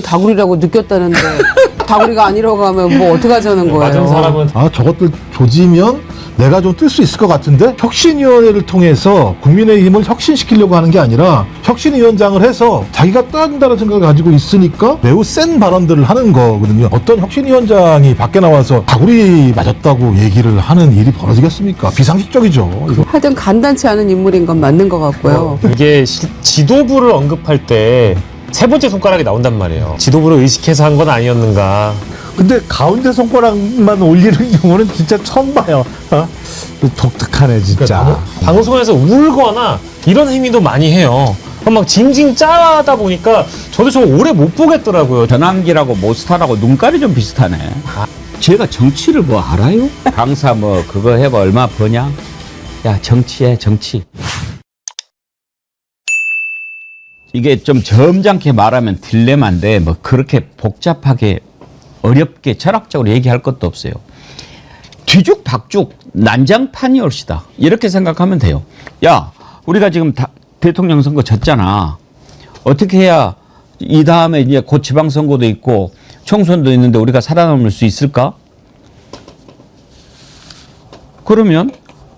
다구리라고 느꼈다는데 다구리가 아니라고 하면 뭐 어떻게 하자는 거예요? 맞은 사람은 저것들 조지면 내가 좀 뜰 수 있을 것 같은데 혁신위원회를 통해서 국민의힘을 혁신시키려고 하는 게 아니라 혁신위원장을 해서 자기가 딴다는 생각을 가지고 있으니까 매우 센 발언들을 하는 거거든요. 어떤 혁신위원장이 밖에 나와서 다구리 맞았다고 얘기를 하는 일이 벌어지겠습니까? 비상식적이죠. 이거. 하여튼 간단치 않은 인물인 건 맞는 것 같고요. 이게 지도부를 언급할 때 세 번째 손가락이 나온단 말이에요. 지도부를 의식해서 한 건 아니었는가. 근데 가운데 손가락만 올리는 경우는 진짜 처음 봐요. 독특하네 진짜. 그러니까 방송에서 울거나 이런 행위도 많이 해요. 막 징징 짜다 보니까 저도 좀 오래 못 보겠더라고요. 전환기라고 모스타라고 눈깔이 좀 비슷하네. 제가 정치를 뭐 알아요? 강사 뭐 그거 해봐 얼마 버냐? 야 정치해 정치. 이게 좀 점잖게 말하면 딜레마인데 뭐 그렇게 복잡하게 어렵게 철학적으로 얘기할 것도 없어요. 뒤죽박죽 난장판이 옳시다 이렇게 생각하면 돼요. 야 우리가 지금 대통령 선거 졌잖아. 어떻게 해야 이 다음에 이제 곧 지방선거도 있고 총선도 있는데 우리가 살아남을 수 있을까? 그러면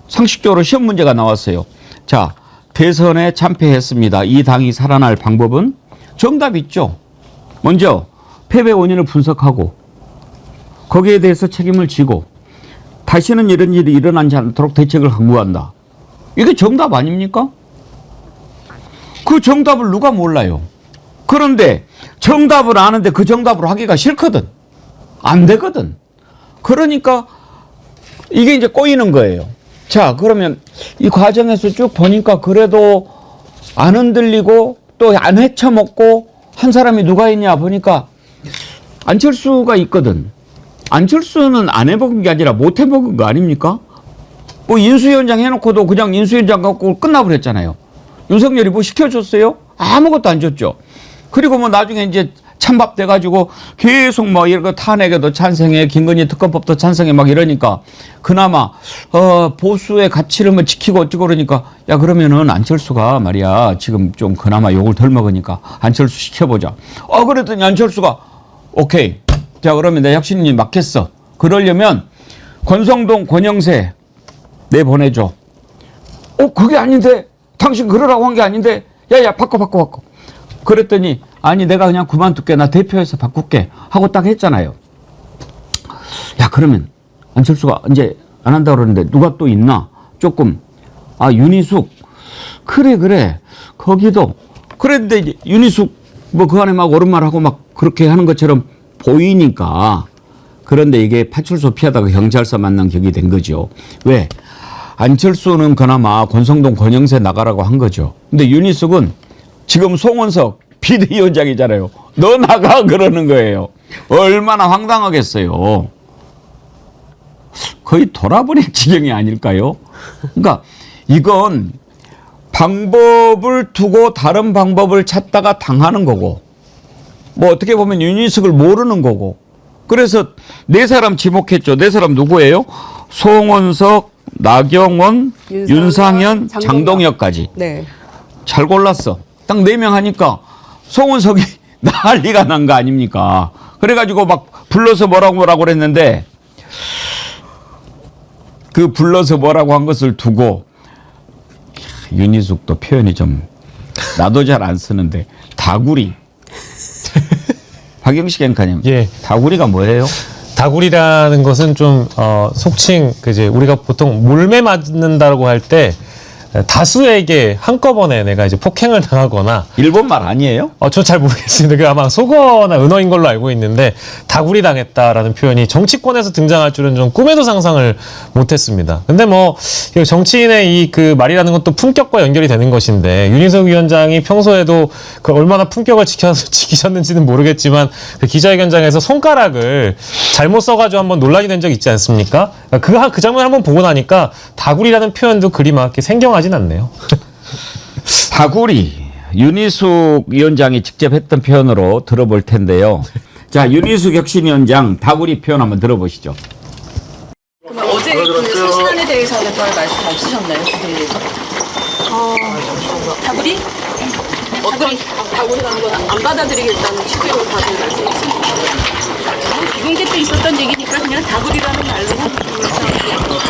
상식적으로 시험 문제가 나왔어요. 자 대선에 참패했습니다. 이 당이 살아날 방법은? 정답 있죠. 먼저 패배 원인을 분석하고 거기에 대해서 책임을 지고 다시는 이런 일이 일어나지 않도록 대책을 강구한다. 이게 정답 아닙니까? 그 정답을 누가 몰라요. 그런데 정답을 아는데 그 정답으로 하기가 싫거든. 안 되거든. 그러니까 이게 이제 꼬이는 거예요. 자 그러면 이 과정에서 쭉 보니까 그래도 안 흔들리고 또 안 헤쳐먹고 한 사람이 누가 있냐 보니까 안철수가 있거든. 안철수는 안 해먹은 게 아니라 못 해먹은 거 아닙니까? 뭐 인수위원장 해놓고도 그냥 인수위원장 갖고 끝나버렸잖아요. 윤석열이 뭐 시켜줬어요? 아무것도 안 줬죠. 그리고 뭐 나중에 이제 찬밥 돼가지고 계속 뭐 이런 거 탄핵에도 찬성해, 김건희 특검법도 찬성해 막 이러니까 그나마 보수의 가치를 뭐 지키고 어쩌고 그러니까 야 그러면은 안철수가 말이야 지금 좀 그나마 욕을 덜 먹으니까 안철수 시켜보자. 그랬더니 안철수가 오케이. 자 그러면 내 혁신이 맞겠어. 그러려면 권성동, 권영세 내보내줘. 그게 아닌데 당신 그러라고 한 게 아닌데 야야 바꿔. 그랬더니 아니 내가 그냥 그만둘게 나 대표해서 바꿀게 하고 딱 했잖아요. 야 그러면 안철수가 이제 안 한다고 그러는데 누가 또 있나? 조금 윤희숙 그래 거기도 그랬는데 이제 윤희숙 뭐 그 안에 막 옳은 말하고 막 그렇게 하는 것처럼 보이니까 그런데 이게 파출소 피하다가 경찰서 만난 격이 된 거죠. 왜? 안철수는 그나마 권성동 권영세 나가라고 한 거죠. 근데 윤희숙은 지금 송원석 비대위원장이잖아요. 너 나가 그러는 거예요. 얼마나 황당하겠어요. 거의 돌아버릴 지경이 아닐까요? 그러니까 이건 방법을 두고 다른 방법을 찾다가 당하는 거고 뭐 어떻게 보면 윤희숙을 모르는 거고 그래서 네 사람 지목했죠. 네 사람 누구예요? 송원석, 나경원, 윤상현, 장동혁까지. 네. 잘 골랐어. 딱 4명 하니까 송원석이 난리가 난 거 아닙니까? 그래가지고 막 불러서 뭐라고 그랬는데 그 불러서 뭐라고 한 것을 두고 윤희숙도 표현이 좀 나도 잘 안 쓰는데 다구리. 박영식 앵커님. 예. 다구리가 뭐예요? 다구리라는 것은 좀 속칭 이제 우리가 보통 몰매 맞는다고 할 때 다수에게 한꺼번에 내가 이제 폭행을 당하거나 일본 말 아니에요? 저 잘 모르겠습니다. 그 아마 속어나 은어인 걸로 알고 있는데 다구리 당했다라는 표현이 정치권에서 등장할 줄은 좀 꿈에도 상상을 못했습니다. 근데 뭐 정치인의 이 그 말이라는 것도 품격과 연결이 되는 것인데 윤희석 위원장이 평소에도 그 얼마나 품격을 지키셨는지는 모르겠지만 그 기자회견장에서 손가락을 잘못 써가지고 한번 논란이 된 적 있지 않습니까? 그 장면 한번 보고 나니까 다구리라는 표현도 그리 막 이렇게 생경하진 않네요. 다구리. 윤희숙 위원장이 직접 했던 표현으로 들어볼 텐데요. 자, 윤희숙 혁신위원장 다구리 표현 한번 들어보시죠. 그럼 어제 그 쇄신안에 대해서는 별 말씀 없으셨나요? 그에 대해서? 다구리? 어떤 다구리가 하는 건 안 받아들이겠다는 취지로 다들 말씀하십니다. 비공개 때 있었던 얘기니까 그냥 다구리라는 말로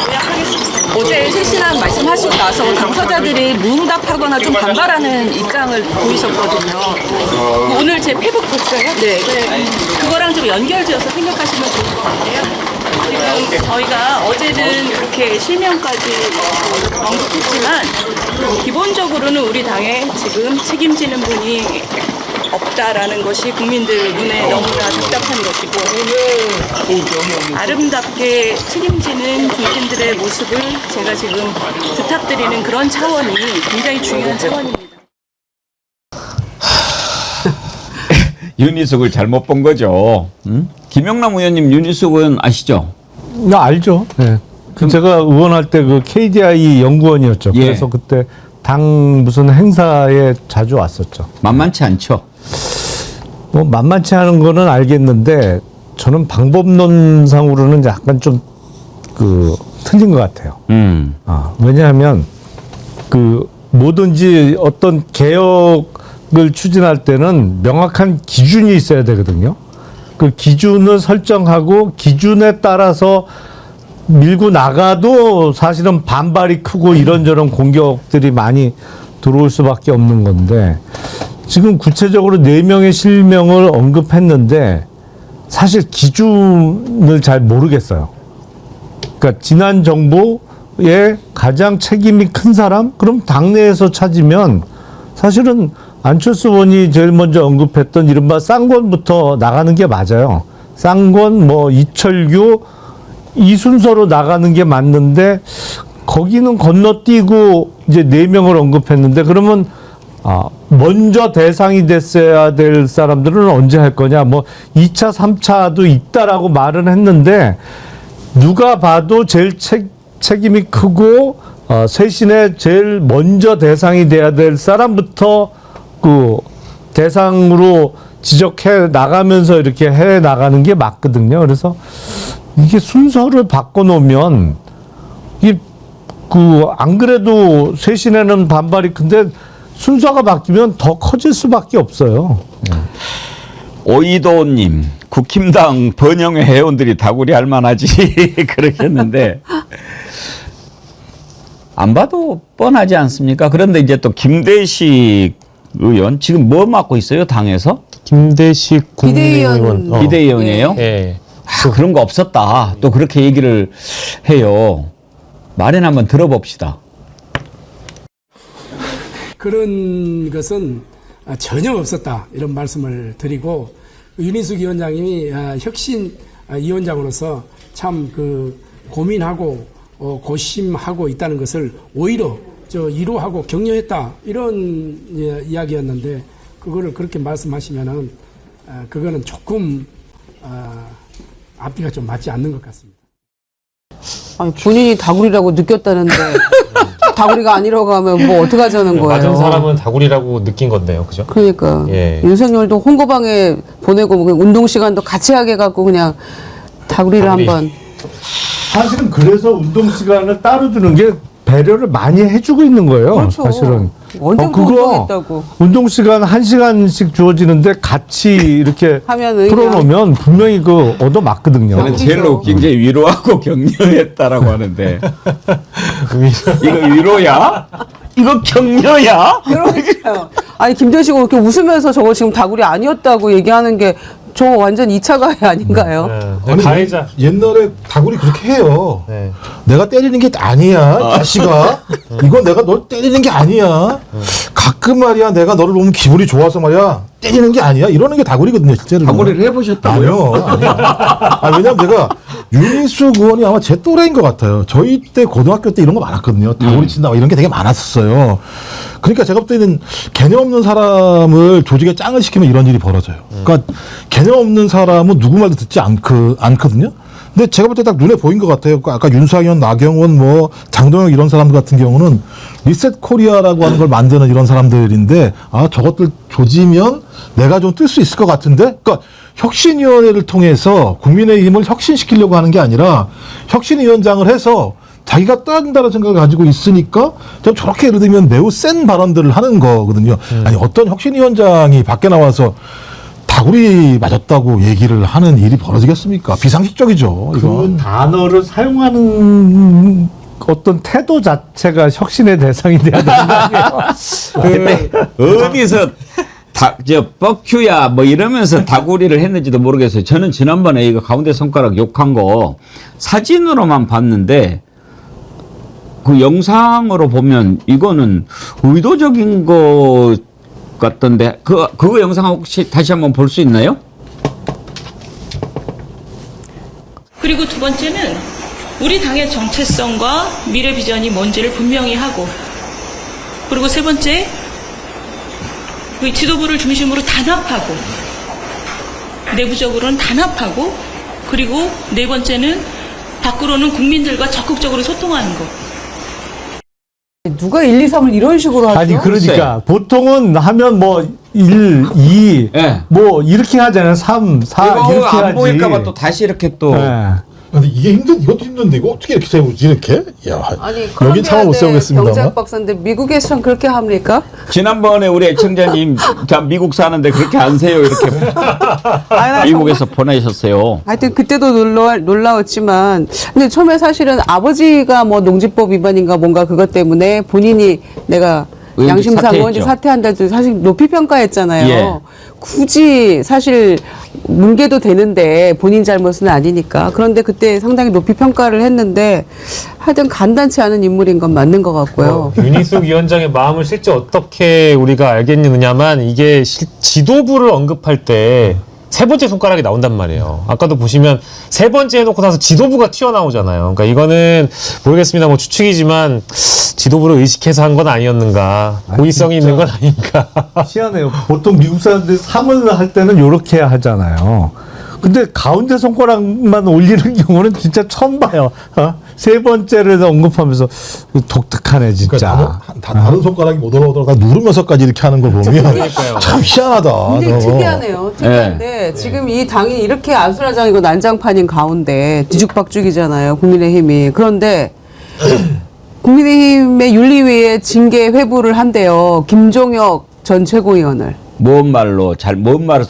요약하겠습니다. 어제 실신한 말씀하시고 나서 당사자들이 무응답하거나 좀 반발하는 입장을 보이셨거든요. 오늘 제 페북 볼까요? 네. 그거랑 좀 연결지어서 생각하시면 좋을 것 같아요. 지금 저희가 어제는 그렇게 실명까지 언급했지만 기본적으로는 우리 당에 지금 책임지는 분이 없다라는 것이 국민들 눈에 너무나 답답한 것이고 아름답게 책임지는 국민들의 모습을 제가 지금 부탁드리는 그런 차원이 굉장히 중요한 차원입니다. 윤희숙을 잘못 본 거죠. 응? 김영남 의원님 윤희숙 의원 아시죠? 나 알죠. 네. 제가 의원할 때 그 KDI 연구원이었죠. 예. 그래서 그때 당 무슨 행사에 자주 왔었죠. 만만치 않죠. 뭐 만만치 않은 거는 알겠는데 저는 방법론상으로는 약간 좀 그 틀린 것 같아요. 왜냐하면 그 뭐든지 어떤 개혁을 추진할 때는 명확한 기준이 있어야 되거든요. 그 기준을 설정하고 기준에 따라서 밀고 나가도 사실은 반발이 크고 이런저런 공격들이 많이 들어올 수밖에 없는 건데 지금 구체적으로 4명의 실명을 언급했는데 사실 기준을 잘 모르겠어요. 그러니까 지난 정부의 가장 책임이 큰 사람? 그럼 당내에서 찾으면 사실은 안철수 의원이 제일 먼저 언급했던 이른바 쌍권부터 나가는 게 맞아요. 쌍권, 뭐 이철규 이 순서로 나가는 게 맞는데 거기는 건너뛰고 이제 4명을 언급했는데 그러면 먼저 대상이 됐어야 될 사람들은 언제 할 거냐? 뭐 2차, 3차도 있다라고 말은 했는데 누가 봐도 제일 책임이 크고 쇄신에 제일 먼저 대상이 돼야 될 사람부터 그 대상으로 지적해 나가면서 이렇게 해 나가는 게 맞거든요. 그래서 이게 순서를 바꿔놓으면 안 그래도 쇄신에는 반발이 큰데 순서가 바뀌면 더 커질 수밖에 없어요. 오이도님, 국힘당 번영회 회원들이 다구리 할 만하지 그러셨는데 안 봐도 뻔하지 않습니까? 그런데 이제 또 김대식 의원 지금 뭐 맡고 있어요 당에서? 김대식 비대위원. 국민의원. 비대위원이에요? 예. 그런 거 없었다. 또 그렇게 얘기를 해요. 말은 한번 들어봅시다. 그런 것은 전혀 없었다 이런 말씀을 드리고 윤희숙 위원장님이 혁신위원장으로서 참 그 고민하고 고심하고 있다는 것을 오히려 이루하고 격려했다 이런 이야기였는데 그거를 그렇게 말씀하시면은 그거는 조금 앞뒤가 좀 맞지 않는 것 같습니다. 아니, 본인이 다구리라고 느꼈다는데 다구리가 아니라고 하면 뭐 어떡하자는 거예요. 맞은 사람은 다구리라고 느낀 건데요, 그죠? 그러니까 예. 윤석열도 홍보방에 보내고 뭐 운동 시간도 같이 하게 갖고 그냥 다구리를 다구리. 한번. 사실은 그래서 운동 시간을 따로 주는 게 배려를 많이 해주고 있는 거예요. 그렇죠. 사실은. 언제부터 운동했다고. 운동 시간 1시간씩 주어지는데 같이 이렇게 하면은 풀어놓으면 분명히 그 얻어 맞거든요. 저는 제일 웃긴 게 위로하고 격려했다라고 하는데 이거 위로야? 이거 격려야? 그러니까요. 아니 김대식 이렇게 웃으면서 저거 지금 다구리 아니었다고 얘기하는 게 저 완전 2차 가해 아닌가요? 네. 가해자. 옛날에 다구리 그렇게 해요. 네. 내가 때리는 게 아니야, 자식아. 이건 내가 널 때리는 게 아니야. 가끔 말이야, 내가 너를 보면 기분이 좋아서 말이야, 때리는 게 아니야. 이러는 게 다구리거든요, 실제로. 다구리를 해보셨다고요? 아니요. 왜냐면 제가 윤희숙 의원이 아마 제 또래인 것 같아요. 저희 때 고등학교 때 이런 거 많았거든요. 다구리 친다, 이런 게 되게 많았었어요. 그러니까 제가 볼 때는 개념 없는 사람을 조직에 짱을 시키면 이런 일이 벌어져요. 그러니까 개념 없는 사람은 누구 말도 듣지 않거든요. 근데 제가 볼 때 딱 눈에 보인 것 같아요. 아까 윤상현, 나경원, 뭐 장동혁 이런 사람들 같은 경우는 리셋 코리아라고 하는 걸 만드는 이런 사람들인데 저것들 조지면 내가 좀 뜰 수 있을 것 같은데. 그러니까 혁신위원회를 통해서 국민의힘을 혁신시키려고 하는 게 아니라 혁신위원장을 해서 자기가 떠야 된다는 생각을 가지고 있으니까 좀 저렇게 예를 들면 매우 센 발언들을 하는 거거든요. 아니 어떤 혁신위원장이 밖에 나와서 다구리 맞았다고 얘기를 하는 일이 벌어지겠습니까? 비상식적이죠. 그 이건. 단어를 사용하는 어떤 태도 자체가 혁신의 대상이 돼야 되는 거 아니에요? 근데 어디서 저 뻑큐야 뭐 이러면서 다구리를 했는지도 모르겠어요. 저는 지난번에 이거 가운데 손가락 욕한 거 사진으로만 봤는데 그 영상으로 보면 이거는 의도적인 거 같던데 그거 영상 혹시 다시 한번 볼 수 있나요? 그리고 두 번째는 우리 당의 정체성과 미래 비전이 뭔지를 분명히 하고, 그리고 세 번째, 그 지도부를 중심으로 단합하고, 내부적으로는 단합하고, 그리고 네 번째는 밖으로는 국민들과 적극적으로 소통하는 것. 누가 1, 2, 3을 이런 식으로 하죠? 아니 그러니까 보통은 하면 뭐 1, 2, 네. 뭐 이렇게 하잖아요. 3, 4 이거 이렇게 안 하지. 보일까봐 또 다시 이렇게 또 네. 근데 이게 이것도 힘든데 이거 어떻게 이렇게 세우지 이렇게? 야, 아니 여긴 차마 못 콜롬비아대 세우겠습니다만. 병작 박사인데 미국에서는 그렇게 합니까? 지난번에 우리 애청자님 다 미국 사는데 그렇게 안 세요 이렇게 아니, 나 미국에서 보내셨어요. 하여튼 그때도 놀라웠지만, 근데 처음에 사실은 아버지가 뭐 농지법 위반인가 뭔가 그것 때문에 본인이 내가 의원직 양심상 사퇴했죠. 의원직 사퇴한다 해도 사실 높이 평가했잖아요. 예. 굳이 사실 뭉개도 되는데 본인 잘못은 아니니까. 그런데 그때 상당히 높이 평가를 했는데 하여튼 간단치 않은 인물인 건 맞는 것 같고요. 윤희숙 위원장의 마음을 실제 어떻게 우리가 알겠느냐만 이게 지도부를 언급할 때 세 번째 손가락이 나온단 말이에요. 아까도 보시면 세 번째 해놓고 나서 지도부가 튀어나오잖아요. 그러니까 이거는 모르겠습니다. 뭐 추측이지만 지도부를 의식해서 한 건 아니었는가. 고의성이 있는 건 아닌가. 희한해요. 보통 미국 사람들이 3을 할 때는 이렇게 하잖아요. 근데 가운데 손가락만 올리는 경우는 진짜 처음 봐요. 세 번째를 언급하면서 독특하네 진짜. 그러니까 다른 손가락이 못 올라오다가 누르면서까지 이렇게 하는 걸 보면 참 희한하다. 굉장히 저거. 특이하네요. 특이한데 지금 이 당이 이렇게 아수라장이고 난장판인 가운데 뒤죽박죽이잖아요. 국민의힘이. 그런데 국민의힘의 윤리위에 징계 회부를 한대요. 김종혁 전 최고위원을. 뭔 말로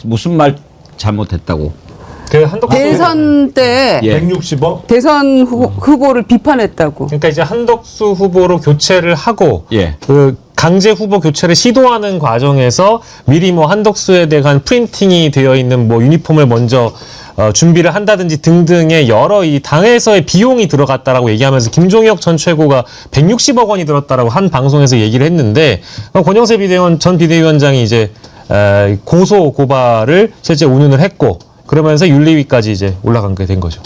무슨 말 잘못했다고? 그 한덕수 대선 때 예. 160억? 대선 후보를 비판했다고. 그러니까 이제 한덕수 후보로 교체를 하고 예. 그 강제 후보 교체를 시도하는 과정에서 미리 뭐 한덕수에 대한 프린팅이 되어 있는 뭐 유니폼을 먼저 준비를 한다든지 등등의 여러 이 당에서의 비용이 들어갔다라고 얘기하면서 김종혁 전 최고가 160억 원이 들었다라고 한 방송에서 얘기를 했는데 권영세 전 비대위원장이 이제 고소 고발을 실제 운운을 했고 그러면서 윤리위까지 이제 올라간 게 된 거죠.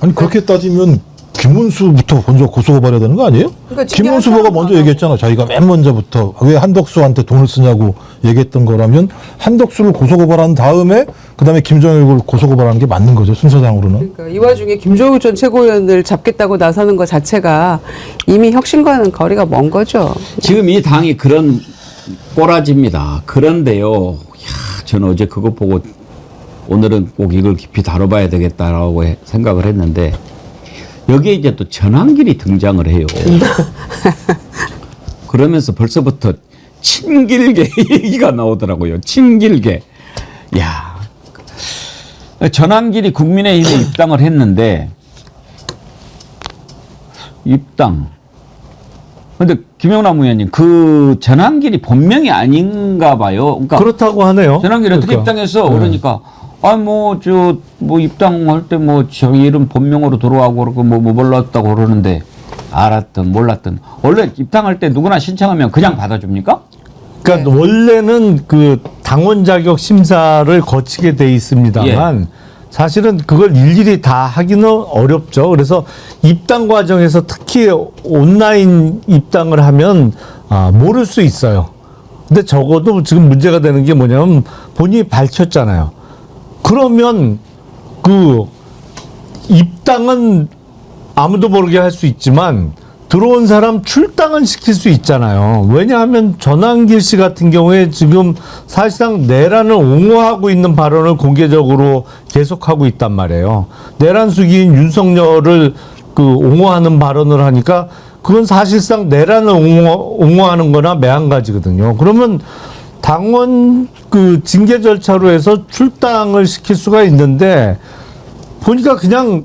아니 그렇게 따지면 김문수부터 먼저 고소고발해야 되는 거 아니에요? 그러니까 김문수 후보가 먼저 얘기했잖아. 자기가 맨 먼저부터 왜 한덕수한테 돈을 쓰냐고 얘기했던 거라면 한덕수를 고소고발한 다음에 그다음에 김정일을 고소고발하는 게 맞는 거죠. 순서상으로는. 그러니까 이 와중에 김종욱 전 최고위원을 잡겠다고 나서는 것 자체가 이미 혁신과는 거리가 먼 거죠. 지금 이 당이 그런 꼬라지입니다. 그런데요, 저는 어제 그거 보고 오늘은 꼭 이걸 깊이 다뤄봐야 되겠다라고 생각을 했는데 여기에 이제 또 전환길이 등장을 해요. 그러면서 벌써부터 친길계 얘기가 나오더라고요. 친길계. 야, 전환길이 국민의힘에 입당을 했는데 입당. 근데 김영남 의원님 그 전환길이 본명이 아닌가 봐요. 그러니까 그렇다고 하네요. 전환길이 어떻게 입당했어? 그러니까 입당할 때 저 이름 본명으로 들어가고 그러고 몰랐다고 그러는데 알았든 몰랐든 원래 입당할 때 누구나 신청하면 그냥 받아줍니까? 그러니까 원래는 그 당원 자격 심사를 거치게 돼 있습니다만 사실은 그걸 일일이 다 하기는 어렵죠. 그래서 입당 과정에서 특히 온라인 입당을 하면 모를 수 있어요. 근데 적어도 지금 문제가 되는 게 뭐냐면 본인이 밝혔잖아요. 그러면 그 입당은 아무도 모르게 할 수 있지만 들어온 사람 출당은 시킬 수 있잖아요. 왜냐하면 전환길 씨 같은 경우에 지금 사실상 내란을 옹호하고 있는 발언을 공개적으로 계속하고 있단 말이에요. 내란 수기인 윤석열을 옹호하는 발언을 하니까 그건 사실상 내란을 옹호하는 거나 매한가지거든요. 그러면 당원 그 징계 절차로 해서 출당을 시킬 수가 있는데 보니까 그냥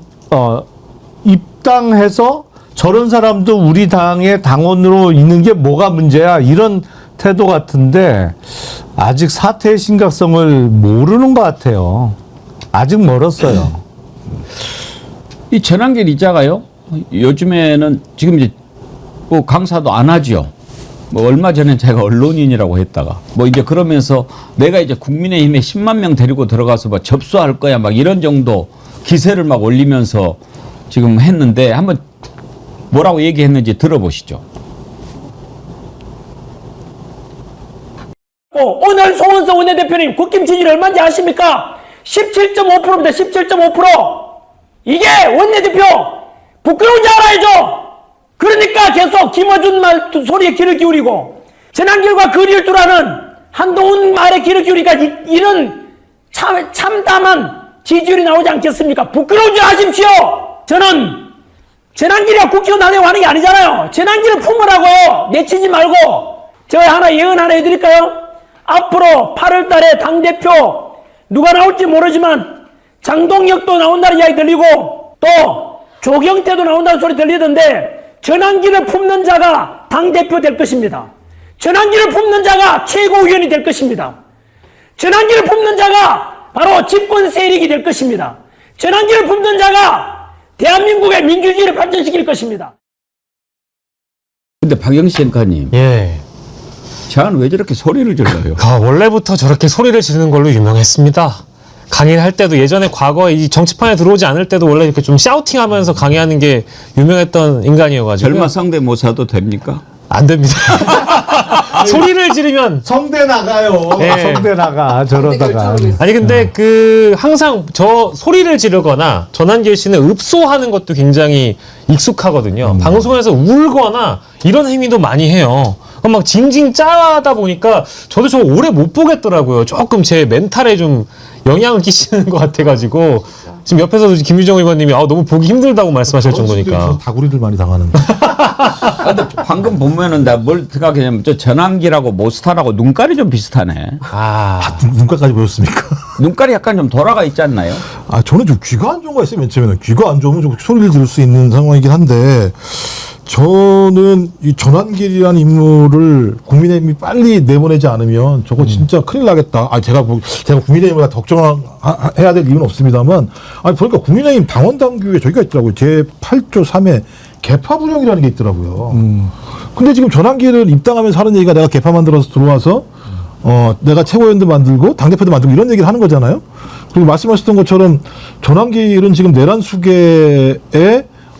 입당해서 저런 사람도 우리 당의 당원으로 있는 게 뭐가 문제야 이런 태도 같은데 아직 사태의 심각성을 모르는 것 같아요. 아직 멀었어요. 이 전한길 이자가요. 요즘에는 지금 이제 뭐 강사도 안 하죠. 뭐 얼마 전에 제가 언론인이라고 했다가 뭐 이제 그러면서 내가 이제 국민의힘에 10만 명 데리고 들어가서 뭐 접수할 거야 막 이런 정도 기세를 막 올리면서 지금 했는데 한번 뭐라고 얘기했는지 들어보시죠. 오늘 송원석 원내대표님 국힘 지지율 얼마인지 아십니까? 17.5%입니다. 17.5%. 이게 원내대표 부끄러운지 알아야죠. 그러니까 계속 김어준 말 소리에 귀를 기울이고 전한길과 거리를 두라는 한동훈 말에 귀를 기울이니까 이런 참담한 지지율이 나오지 않겠습니까? 부끄러운 줄 아십시오. 저는 전한길이가 국회의원 하려고 하는 게 아니잖아요. 전한길을 품으라고요. 내치지 말고. 제가 하나 예언 하나 해드릴까요? 앞으로 8월 달에 당대표 누가 나올지 모르지만 장동혁도 나온다는 이야기 들리고 또 조경태도 나온다는 소리 들리던데 전한길을 품는 자가 당대표 될 것입니다. 전한길을 품는 자가 최고위원이 될 것입니다. 전한길을 품는 자가 바로 집권 세력이 될 것입니다. 전한길을 품는 자가 대한민국의 민주주의를 발전시킬 것입니다. 근데 박영시 앵커님, 예. 저는 왜 저렇게 소리를 질러요? 원래부터 저렇게 소리를 지르는 걸로 유명했습니다. 강의할 때도 예전에 과거에 이 정치판에 들어오지 않을 때도 원래 이렇게 좀 샤우팅하면서 강의하는 게 유명했던 인간이어가지고. 절마 성대모사도 됩니까? 안 됩니다. 소리를 지르면 성대 나가요. 네. 성대 나가 저러다가. 아니 근데 그 항상 저 소리를 지르거나 전한길 씨는 읍소하는 것도 굉장히 익숙하거든요. 방송에서 울거나 이런 행위도 많이 해요. 그럼 막 징징 짜다 보니까 저도 저 오래 못 보겠더라고요. 조금 제 멘탈에 좀 영향을 끼치는 것 같아가지고 지금 옆에서도 김유정 의원님이 너무 보기 힘들다고 말씀하실 정도니까. 다구리를 많이 당하는데. 근데 방금 보면은 나 뭘 생각했냐면 저 전한길하고 모스타라고 눈깔이 좀 비슷하네. 눈가까지 보였습니까? 눈깔이 약간 좀 돌아가 있지 않나요? 저는 좀 귀가 안 좋은 거 있어요. 맨 처음에는 귀가 안 좋으면 좀 소리를 들을 수 있는 상황이긴 한데 저는 이 전한길이라는 인물을 국민의힘이 빨리 내보내지 않으면 저거 진짜 큰일 나겠다. 제가 국민의힘을 걱정해야 될 이유는 없습니다만, 보니까 국민의힘 당원 당규에 저기가 있더라고요. 제 8조 3에 개파 분영이라는 게 있더라고요. 근데 지금 전한길을 입당하면서 하는 얘기가 내가 개파 만들어서 들어와서 내가 최고위원도 만들고 당대표도 만들고 이런 얘기를 하는 거잖아요. 그리고 말씀하셨던 것처럼 전한길은 지금 내란 수계의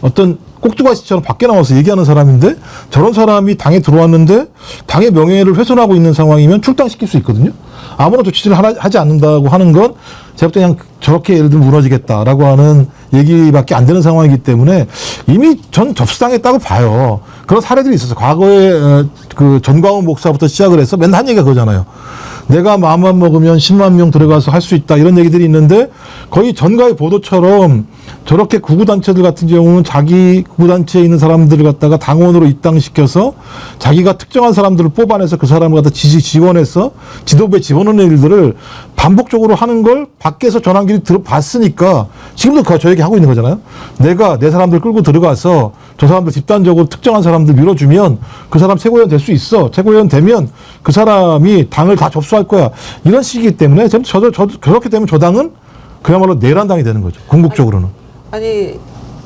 어떤 꼭두가시처럼 밖에 나와서 얘기하는 사람인데 저런 사람이 당에 들어왔는데 당의 명예를 훼손하고 있는 상황이면 출당시킬 수 있거든요. 아무런 조치를 하지 않는다고 하는 건 제가 볼 때 그냥 저렇게 예를 들면 무너지겠다라고 하는 얘기밖에 안 되는 상황이기 때문에 이미 전 접수당했다고 봐요. 그런 사례들이 있었어요. 과거에 그 전광훈 목사부터 시작을 해서 맨날 한 얘기가 그거잖아요. 내가 마음만 먹으면 10만 명 들어가서 할 수 있다 이런 얘기들이 있는데 거의 전가의 보도처럼 저렇게 구구단체들 같은 경우는 자기 구구단체에 있는 사람들을 갖다가 당원으로 입당시켜서 자기가 특정한 사람들을 뽑아내서 그 사람을 갖다 지원해서 지도부에 집어넣는 일들을 반복적으로 하는 걸 밖에서 전한길이 들어봤으니까 지금도 저 얘기 하고 있는 거잖아요. 내가 내 사람들 끌고 들어가서 저 사람들 집단적으로 특정한 사람들 밀어주면 그 사람 최고위원 될 수 있어. 최고위원 되면 그 사람이 당을 다 접수할 거야. 이런 식이기 때문에 저도 그렇게 되면 저 당은 그야말로 내란당이 되는 거죠. 궁극적으로는. 아니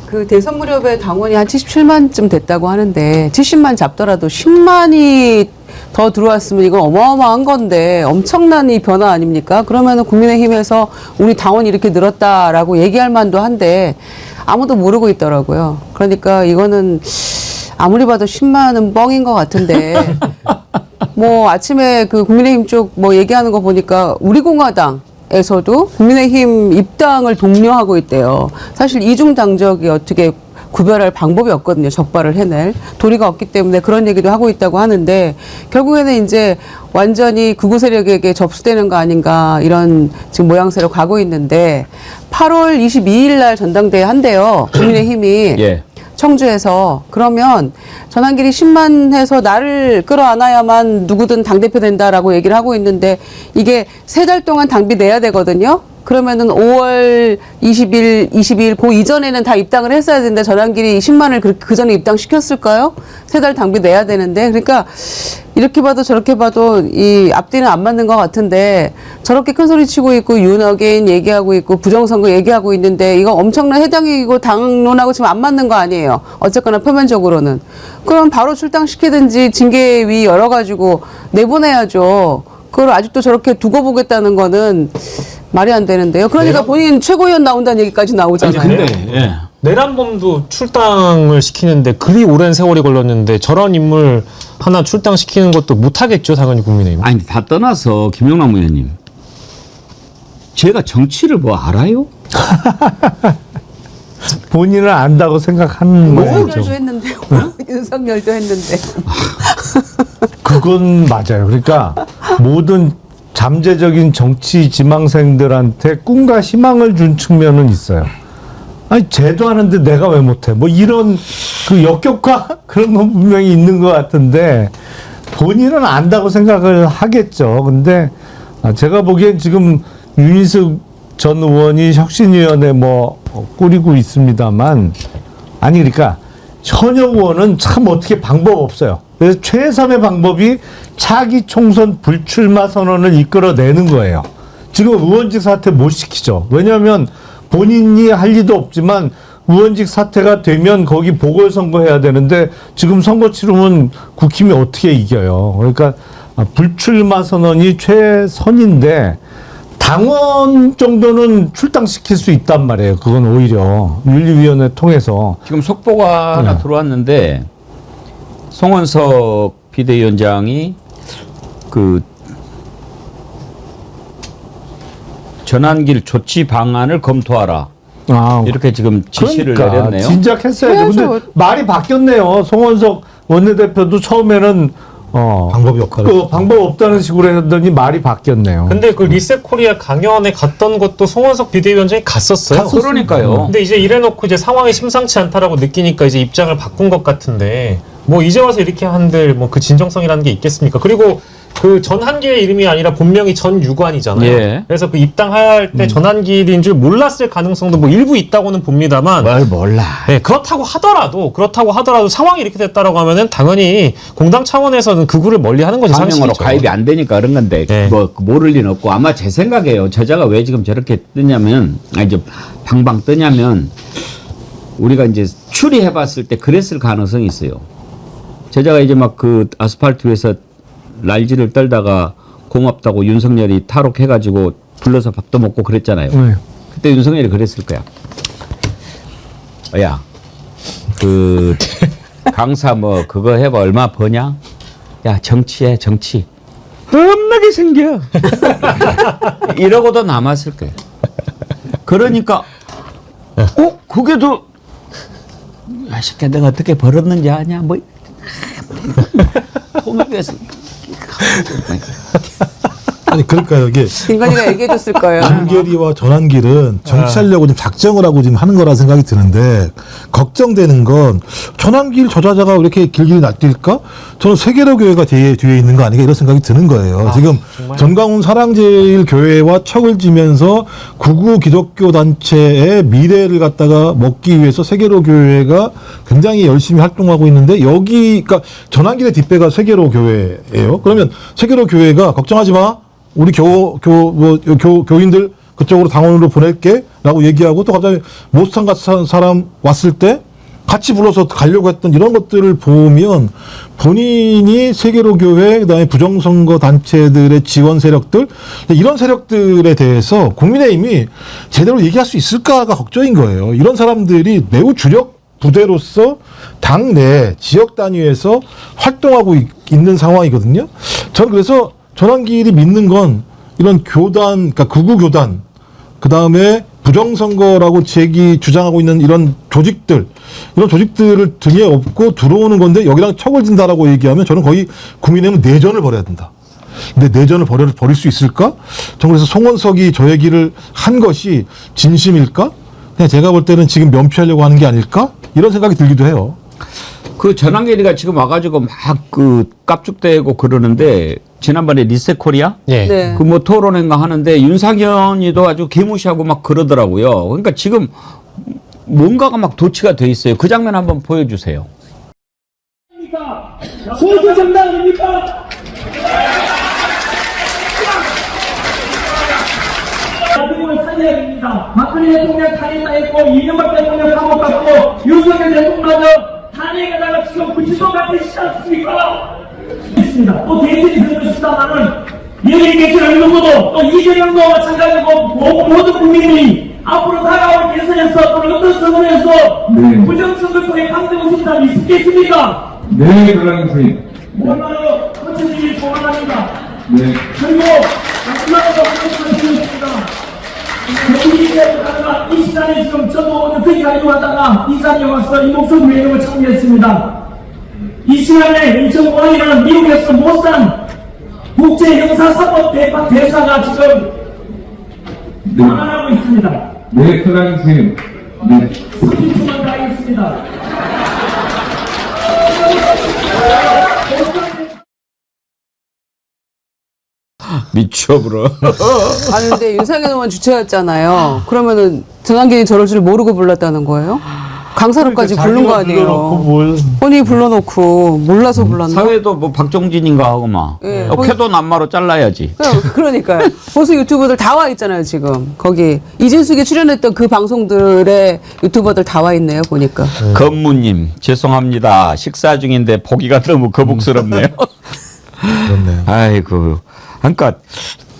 그 대선 무렵에 당원이 한 77만쯤 됐다고 하는데 70만 잡더라도 10만이 더 들어왔으면 이건 어마어마한 건데 엄청난 이 변화 아닙니까? 그러면은 국민의힘에서 우리 당원이 이렇게 늘었다라고 얘기할 만도 한데 아무도 모르고 있더라고요. 그러니까 이거는 아무리 봐도 10만은 뻥인 것 같은데 뭐 아침에 그 국민의힘 쪽 뭐 얘기하는 거 보니까 우리공화당에서도 국민의힘 입당을 독려하고 있대요. 사실 이중 당적이 어떻게 구별할 방법이 없거든요. 적발을 해낼 도리가 없기 때문에 그런 얘기도 하고 있다고 하는데 결국에는 이제 완전히 극우 세력에게 접수되는 거 아닌가 이런 지금 모양새로 가고 있는데 8월 22일 날 전당대회 한대요. 국민의힘이. 예. 청주에서. 그러면 전환길이 10만 해서 나를 끌어안아야만 누구든 당대표 된다라고 얘기를 하고 있는데 이게 3달 동안 당비 내야 되거든요. 그러면은 5월 20일, 22일 그 이전에는 다 입당을 했어야 되는데 전환길이 10만을 그 전에 입당시켰을까요? 3달 당비 내야 되는데. 그러니까 이렇게 봐도 저렇게 봐도 이 앞뒤는 안 맞는 것 같은데 저렇게 큰 소리 치고 있고 윤어게인 얘기하고 있고 부정선거 얘기하고 있는데 이거 엄청난 해당이고 당론하고 지금 안 맞는 거 아니에요. 어쨌거나 표면적으로는. 그럼 바로 출당시키든지 징계위 열어가지고 내보내야죠. 그걸 아직도 저렇게 두고 보겠다는 거는 말이 안 되는데요. 그러니까 본인 최고위원 나온다는 얘기까지 나오잖아요. 근데 예. 내란범도 출당을 시키는데 그리 오랜 세월이 걸렸는데 저런 인물 하나 출당시키는 것도 못하겠죠, 당연히 국민의힘. 아니 다 떠나서 김영남 의원님, 제가 정치를 뭐 알아요? 본인은 안다고 생각하는 거죠. 윤석열도 했는데요. 윤석열도 했는데. 그건 맞아요. 그러니까 모든 잠재적인 정치 지망생들한테 꿈과 희망을 준 측면은 있어요. 아니 쟤도 하는데 내가 왜 못해? 뭐 이런 그 역겹과 그런 건 분명히 있는 것 같은데 본인은 안다고 생각을 하겠죠. 근데 제가 보기엔 지금 윤희숙 전 의원이 혁신위원회 뭐 꾸리고 있습니다만 아니 그러니까 현역 의원은 참 어떻게 방법 없어요. 그래서 최선의 방법이 차기 총선 불출마 선언을 이끌어내는 거예요. 지금 의원직 사퇴 못 시키죠. 왜냐하면 본인이 할 리도 없지만 의원직 사퇴가 되면 거기 보궐선거 해야 되는데 지금 선거 치르면 국힘이 어떻게 이겨요. 그러니까 불출마 선언이 최선인데 당원 정도는 출당시킬 수 있단 말이에요. 그건 오히려 윤리위원회 통해서. 지금 속보가 하나 들어왔는데 송원석 비대위원장이 그 전환길 조치 방안을 검토하라. 이렇게 지금 지시를 그러니까 내렸네요. 진작 했어야죠. 근데 말이 바뀌었네요. 송원석 원내대표도 처음에는 방법이 없다고. 그 방법 없다는 식으로 했더니 말이 바뀌었네요. 근데 그 리셋 코리아 강연에 갔던 것도 송원석 비대위원장이 갔었어요. 그러니까요. 근데 이제 이래놓고 이제 상황이 심상치 않다라고 느끼니까 이제 입장을 바꾼 것 같은데 뭐 이제 와서 이렇게 한들 뭐 그 진정성이라는 게 있겠습니까? 그리고 그 전한길의 이름이 아니라 본명이 전유관이잖아요. 예. 그래서 그 입당할 때 전한길인 줄 몰랐을 가능성도 뭐 일부 있다고는 봅니다만. 뭘 몰라. 네, 그렇다고 하더라도 상황이 이렇게 됐다라고 하면은 당연히 공당 차원에서는 그 구를 멀리하는 거지 사명으로 상식이죠. 가입이 안 되니까 그런 건데 네. 뭐 모를 리는 없고 아마 제 생각에요. 저자가 왜 지금 저렇게 뜨냐면 이제 방방 뜨냐면 우리가 이제 추리해봤을 때 그랬을 가능성이 있어요. 저자가 이제 막 그 아스팔트 위에서 날지를 떨다가 고맙다고 윤석열이 탈옥해가지고 불러서 밥도 먹고 그랬잖아요. 네. 그때 윤석열이 그랬을 거야. 야, 그 강사 뭐 그거 해봐 얼마 버냐? 야 정치해 정치. 겁나게 생겨. 이러고도 남았을 거야. 그러니까 그게 더 야, 새끼야 내가 어떻게 벌었는지 아냐? 뭐 통역에서 아니 그러니까요 이게 김건희가 얘기해줬을 거예요. 김계리와 전환길은 정치하려고 좀 작정을 하고 지금 하는 거라 생각이 드는데 걱정되는 건 전환길 저자자가 왜 이렇게 길길이 날뛸까? 저는 세계로 교회가 뒤에 있는 거 아닌가 이런 생각이 드는 거예요. 지금 전광훈 사랑제일교회와 척을 지면서 구구 기독교 단체의 미래를 갖다가 먹기 위해서 세계로 교회가 굉장히 열심히 활동하고 있는데 여기 그러니까 전환길의 뒷배가 세계로 교회예요. 그러면 세계로 교회가 걱정하지 마. 우리 교인들 그쪽으로 당원으로 보낼게라고 얘기하고 또 갑자기 모스탄 같은 사람 왔을 때 같이 불러서 가려고 했던 이런 것들을 보면 본인이 세계로 교회 그다음에 부정선거 단체들의 지원 세력들 이런 세력들에 대해서 국민의힘이 제대로 얘기할 수 있을까가 걱정인 거예요. 이런 사람들이 매우 주력 부대로서 당내 지역 단위에서 활동하고 있는 상황이거든요. 저는 그래서 전환길이 믿는 건 이런 교단, 그러니까 극우 교단, 그 다음에 부정선거라고 주장하고 있는 이런 조직들을 등에 업고 들어오는 건데 여기랑 척을 진다라고 얘기하면 저는 거의 국민의힘은 내전을 벌여야 된다. 근데 내전을 벌일 수 있을까? 저는 그래서 송원석이 저 얘기를 한 것이 진심일까? 그냥 제가 볼 때는 지금 면피하려고 하는 게 아닐까? 이런 생각이 들기도 해요. 그 전환계리가 지금 와가지고 막 그 깝죽대고 그러는데 지난번에 리셋코리아 예. 네. 그 뭐 토론회인가 하는데 윤상현이도 아주 개무시하고 막 그러더라고요. 그러니까 지금 뭔가가 막 도치가 돼 있어요. 그 장면 한번 보여주세요. 소수 정당 아닙니까? 대통령을 살려야 됩니다. 박근혜 대통령 탄핵당했고 이명박 대통령 감옥 갔고 윤석열 대통령도 탄핵에다가 지금 붙이고 같으시지 않습니까? 있습니다. 또 대선이 되고 싶다마는 여기 계신 어느 누구도 또 이재명도 마찬가지고 모든 국민들이 앞으로 다가올 대선에서 또는 어떤 선거에서 부정선거 통해 강대고 싶다면 있겠습니까? 네, 그러는 선생님. 몰라요. 거쳐지길 소원합니다. 네. 그리고 마지막으로 하나 드리겠습니다. 이 시간에 지금 저도 어떻게 가지고 왔다가 이 자리에 와서 이 목소리 내용을 참여했습니다. 이 시간에 2005년에는 미국에서 못산 국제형사사법 대사가 지금 방한하고 있습니다. 네, 그러는 선생님. 네. 30초만 더 하겠습니다. 미쳐버려. 아니 근데 윤상현 의원 주최였잖아요. 그러면은 전환기이 저럴 줄 모르고 불렀다는 거예요? 강사로까지 부른 거 아니에요? 본인이 불러놓고 몰라서 불렀나? 사회도 뭐 박종진인가 하고 막 예. 쾌도 남마로 잘라야지. 그러니까요. 보수 유튜버들 다 와 있잖아요 지금. 거기 이진숙이 출연했던 그 방송들의 유튜버들 다 와 있네요 보니까. 건무님 죄송합니다. 식사 중인데 보기가 너무 거북스럽네요. 그렇네요. 아이고. 그러니까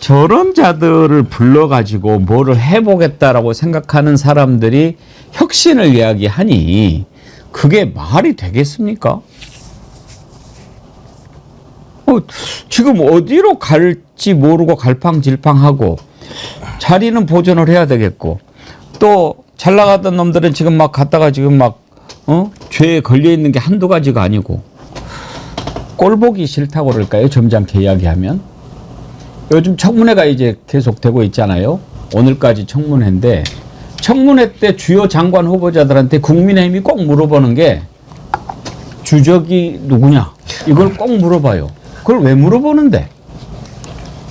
저런 자들을 불러가지고 뭐를 해보겠다라고 생각하는 사람들이 혁신을 이야기하니 그게 말이 되겠습니까? 지금 어디로 갈지 모르고 갈팡질팡하고 자리는 보존을 해야 되겠고 또 잘 나가던 놈들은 지금 막 갔다가 지금 막 죄에 걸려 있는 게 한두 가지가 아니고 꼴 보기 싫다고 그럴까요? 점잖게 이야기하면. 요즘 청문회가 이제 계속되고 있잖아요. 오늘까지 청문회인데 청문회 때 주요 장관 후보자들한테 국민의힘이 꼭 물어보는 게 주적이 누구냐 이걸 꼭 물어봐요. 그걸 왜 물어보는데?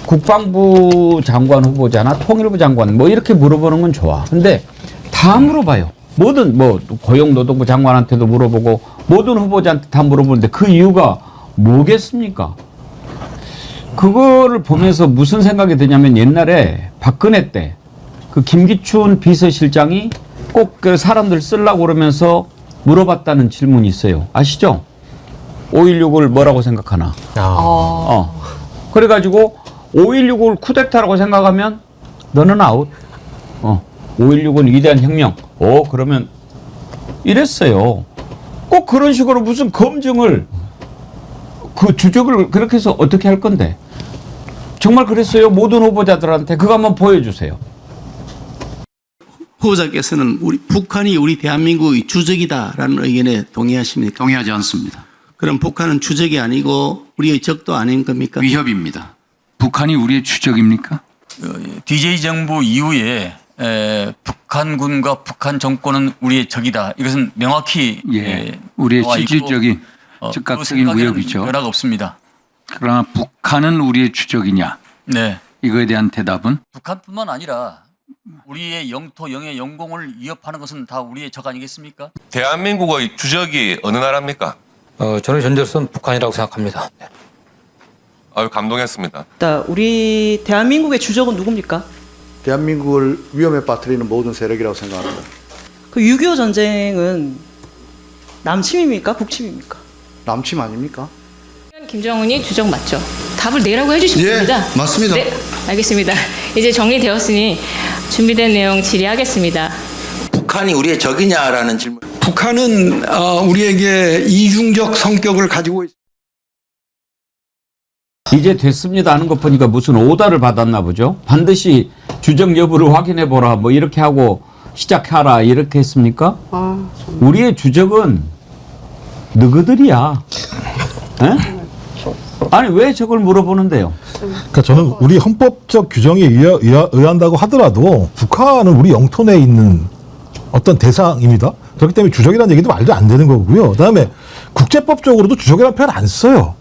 국방부 장관 후보자나 통일부 장관 뭐 이렇게 물어보는 건 좋아. 근데 다 물어봐요. 모든 뭐 고용노동부 장관한테도 물어보고 모든 후보자한테 다 물어보는데 그 이유가 뭐겠습니까? 그거를 보면서 무슨 생각이 드냐면 옛날에 박근혜 때 그 김기춘 비서실장이 꼭 그 사람들 쓰려고 그러면서 물어봤다는 질문이 있어요. 아시죠? 5.16을 뭐라고 생각하나? 그래가지고 5.16을 쿠데타라고 생각하면 너는 아웃. 5.16은 위대한 혁명. 그러면 이랬어요. 꼭 그런 식으로 무슨 검증을 그 주적을 그렇게 해서 어떻게 할 건데? 정말 그랬어요? 모든 후보자들한테 그거 한번 보여주세요. 후보자께서는 북한이 우리 대한민국의 주적이다라는 의견에 동의하십니까? 동의하지 않습니다. 그럼 북한은 주적이 아니고 우리의 적도 아닌 겁니까? 위협입니다. 북한이 우리의 주적입니까? DJ 정부 이후에 북한군과 북한 정권은 우리의 적이다. 이것은 명확히 우리의 실질적인 즉각적인 위협이죠. 변화가 없습니다. 그러나 북한은 우리의 주적이냐? 네. 이거에 대한 대답은? 북한뿐만 아니라 우리의 영토, 영해, 영공을 위협하는 것은 다 우리의 적 아니겠습니까? 대한민국의 주적이 어느 나라입니까? 저는 현재로서는 북한이라고 생각합니다. 아유, 감동했습니다. 우리 대한민국의 주적은 누굽니까? 대한민국을 위험에 빠뜨리는 모든 세력이라고 생각합니다. 그 6.25 전쟁은 남침입니까? 북침입니까? 남침 아닙니까? 김정은이 주적 맞죠? 답을 내라고 해주시면 됩니다. 예, 맞습니다. 네, 알겠습니다. 이제 정리되었으니 준비된 내용 질의하겠습니다. 북한이 우리의 적이냐라는 질문. 북한은 우리에게 이중적 성격을 가지고 있습니다. 이제 됐습니다 하는 것 보니까 무슨 오다를 받았나 보죠. 반드시 주적 여부를 확인해 보라 뭐 이렇게 하고 시작하라 이렇게 했습니까? 우리의 주적은 너희들이야. 에? 아니 왜 저걸 물어보는데요? 그러니까 저는 우리 헌법적 규정에 의한다고 하더라도 북한은 우리 영토 내에 있는 어떤 대상입니다. 그렇기 때문에 주적이라는 얘기도 말도 안 되는 거고요. 그다음에 국제법적으로도 주적이라는 표현 안 써요.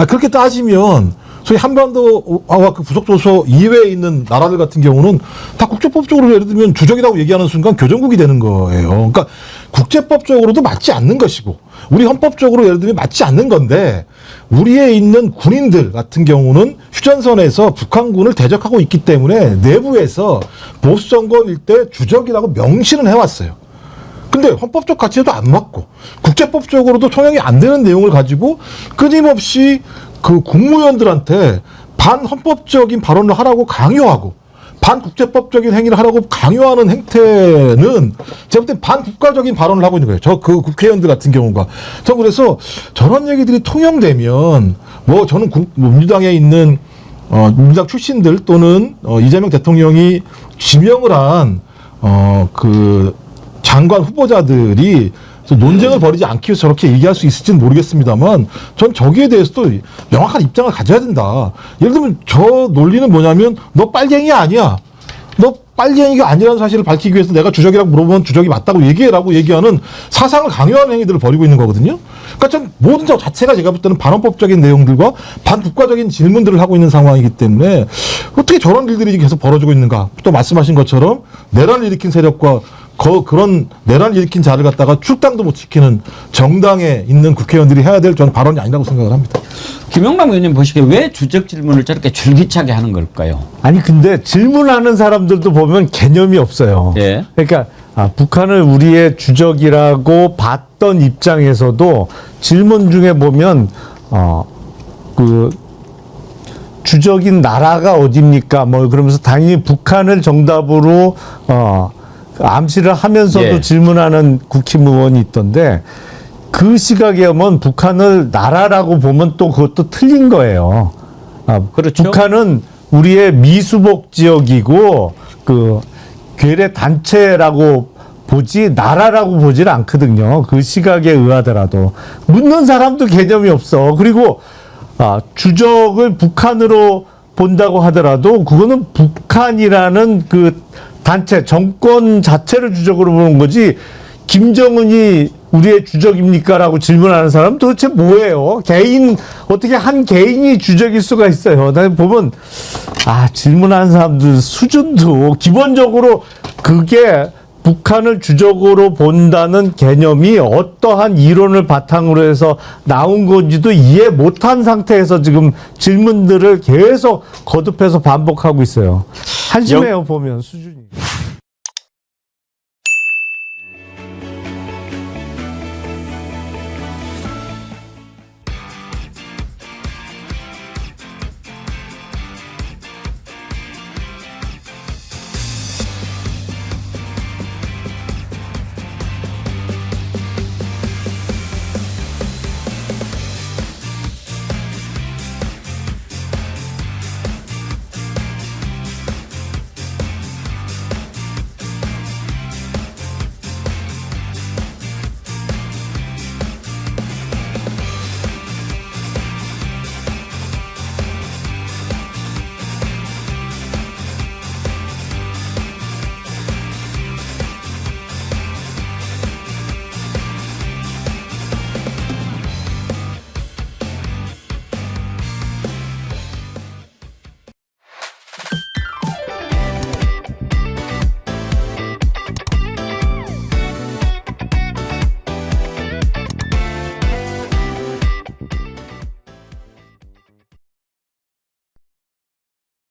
그렇게 따지면 소위 한반도와 그 부속도서 이외에 있는 나라들 같은 경우는 다 국제법적으로 예를 들면 주적이라고 얘기하는 순간 교정국이 되는 거예요. 그러니까 국제법적으로도 맞지 않는 것이고 우리 헌법적으로 예를 들면 맞지 않는 건데 우리에 있는 군인들 같은 경우는 휴전선에서 북한군을 대적하고 있기 때문에 내부에서 보수 정권일 때 주적이라고 명시는 해왔어요. 근데 헌법적 가치에도 안 맞고 국제법적으로도 통용이 안 되는 내용을 가지고 끊임없이 그 국무위원들한테 반헌법적인 발언을 하라고 강요하고 반국제법적인 행위를 하라고 강요하는 행태는 제가 볼 땐 반국가적인 발언을 하고 있는 거예요. 저 그 국회의원들 같은 경우가. 저 그래서 저런 얘기들이 통용되면 뭐 저는 민주당에 있는 민주당 출신들 또는 이재명 대통령이 지명을 한 그 장관 후보자들이 논쟁을 벌이지 않기 위해서 저렇게 얘기할 수 있을지는 모르겠습니다만 전 저기에 대해서도 명확한 입장을 가져야 된다. 예를 들면 저 논리는 뭐냐면 너 빨갱이 아니야. 너 빨갱이가 아니라는 사실을 밝히기 위해서 내가 주적이라고 물어보면 주적이 맞다고 얘기해라고 얘기하는 사상을 강요하는 행위들을 벌이고 있는 거거든요. 그러니까 전 모든 저 자체가 제가 볼 때는 반헌법적인 내용들과 반국가적인 질문들을 하고 있는 상황이기 때문에 어떻게 저런 일들이 계속 벌어지고 있는가. 또 말씀하신 것처럼 내란을 일으킨 세력과 그런 내란을 일으킨 자를 갖다가 출당도 못 지키는 정당에 있는 국회의원들이 해야 될 저는 발언이 아니라고 생각을 합니다. 김영남 의원님 보시기에 왜 주적 질문을 저렇게 줄기차게 하는 걸까요? 아니 근데 질문하는 사람들도 보면 개념이 없어요. 예. 그러니까 북한을 우리의 주적이라고 봤던 입장에서도 질문 중에 보면 그 주적인 나라가 어디입니까? 뭐 그러면서 당연히 북한을 정답으로 암시를 하면서도 예. 질문하는 국힘의원이 있던데 그 시각에 오면 북한을 나라라고 보면 또 그것도 틀린 거예요. 그렇죠. 북한은 우리의 미수복 지역이고 그 괴뢰 단체라고 보지 나라라고 보질 않거든요. 그 시각에 의하더라도 묻는 사람도 개념이 없어. 그리고 주적을 북한으로 본다고 하더라도 그거는 북한이라는 그 단체 정권 자체를 주적으로 보는 거지 김정은이 우리의 주적입니까? 라고 질문하는 사람은 도대체 뭐예요? 어떻게 한 개인이 주적일 수가 있어요? 나 보면 질문하는 사람들 수준도 기본적으로 그게 북한을 주적으로 본다는 개념이 어떠한 이론을 바탕으로 해서 나온 건지도 이해 못한 상태에서 지금 질문들을 계속 거듭해서 반복하고 있어요. 한심해요, 보면 수준이.